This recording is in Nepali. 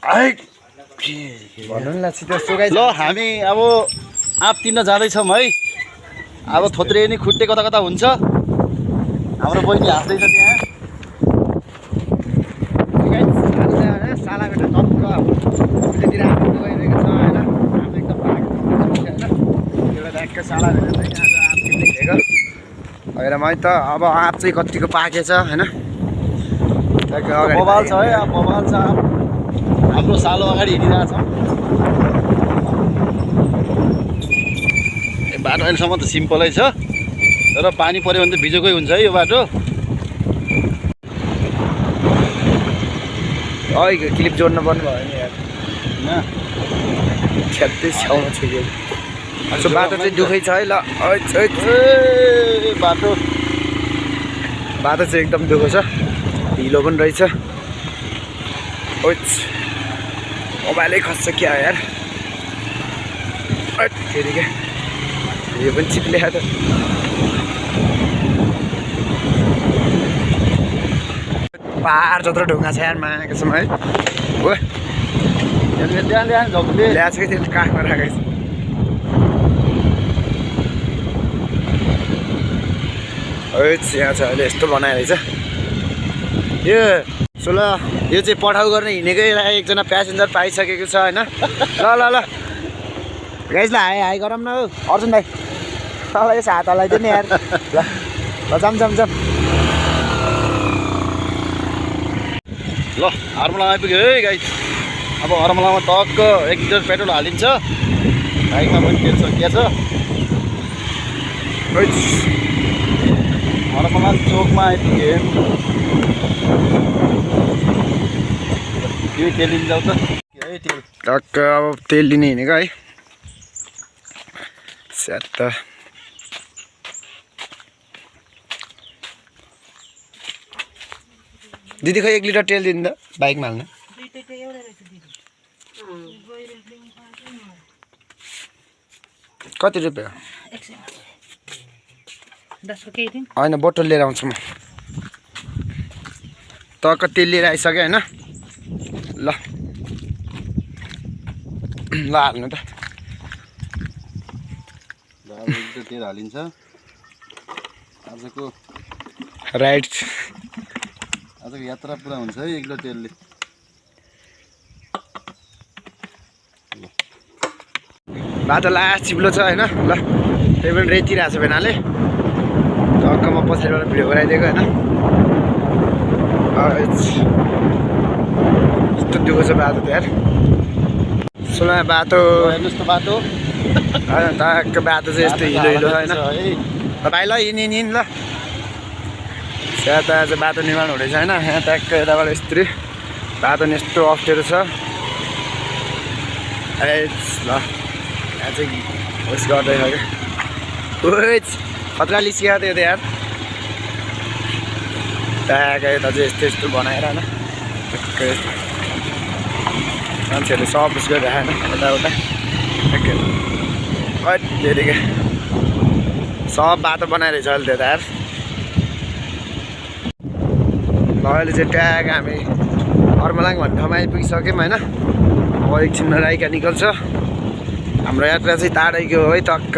ल हामी अब आँप तिर्न जाँदैछौँ है। अब थोत्रे नि खुट्टे कता कता हुन्छ। हाम्रो बहिनी हाँस्दैछ त्यहाँ। सालाबाट टक्क त्यतिर हामी गइरहेको छ होइन। हामी एकदम एउटा ढ्याक्क साला भेटेर चाहिँ आज आँप किन्ने हिँडेको होइन। मैले त अब आँप चाहिँ कतिको पाकेछ होइन। बबाल छ है, अब बबाल छ आँप। हाम्रो सालो अगाडि हिँडिरहेको छ। बाटो अहिलेसम्म त सिम्पलै छ, तर पानी पऱ्यो भने त बिजोकै हुन्छ है यो बाटो। क्लिप जोड्नु पर्ने भयो नि यार। छ्यात्तै छेउमा छु यो बाटो चाहिँ दुःखै छ है। ल बाटो चाहिँ एकदम दुःख छ, ढिलो पनि रहेछ। मोबाइलै खस्छ क्या यार। फेरि क्या यो पनि चिप्ल्या त। पहाड जत्रो ढुङ्गा छ यार मागेको छौँ है। ल्याएको कि त्यो काखमा राखेको छ। यहाँ छ अहिले यस्तो बनाइरहेछ यो। ल यो चाहिँ पठाउ गर्न हिँडेकै एकजना प्यासेन्जर पाइसकेको छ होइन। ल गाइजलाई हाई हाई गरौँ न हौ अर्जुन भाइ। तँलाई यसो हात हल्लाइदियो नि यार। ल जाम ल हरमलामा आइपुग्यो है गाइस। अब हरमलामा टक्क 1 लिटर पेट्रोल हालिन्छ। बाइकमा पनि तेल सकिएको छ। हरमला चोकमा आइपुग्यो। यो तेल लिन जाऊ त। टक्क अब तेल लिने हिँडेको है। स्याट दिदी खै 1 लिटर तेल दिनु त बाइकमा हाल्नु। कति रुपियाँ होइन बोतल लिएर आउँछु म। टक्क तेल लिएर आइसक्यो होइन। ल हाल्नु त। तेल हालिन्छ। आजको यात्रा पुरा हुन्छ है 1 लिटर तेलले। बाटो लास्ट चिप्लो छ होइन। ल त्यही पनि रेतिरहेको छ भेनाले। टक्क म पछाडिबाट भिडियो गराइदिएको होइन। यस्तो दुःख छ बाटो त यार। सुना बाटो हेर्नुहोस् त बाटो। होइन टक्क बाटो चाहिँ यस्तो हिलो होइन। भाइ ल हिँड ल। त्यहाँ त आज बाटो निर्माण हुँदैछ होइन। यहाँ ट्याक्क यताबाट यस्तरी बाटो नि यस्तो अप्ठ्यारो छ। ल यहाँ चाहिँ उस गर्दैछ क्या। खतरा लिस्किएको थियो त यार। ट्याक्क यता चाहिँ यस्तो बनाएर होइन। मान्छेहरूले सब उस गरिरहेको होइन यताउता। फेरि क्या सब बाटो बनाइरहेछ अहिले त्यो त यार। ल अहिले चाहिँ ट्याग हामी हरमलाङ भन्ने ठाउँमा आइपुगिसक्यौँ होइन। अब एकछिनमा राइका निकल्छ। हाम्रो यात्रा चाहिँ टाढैको है टक्क।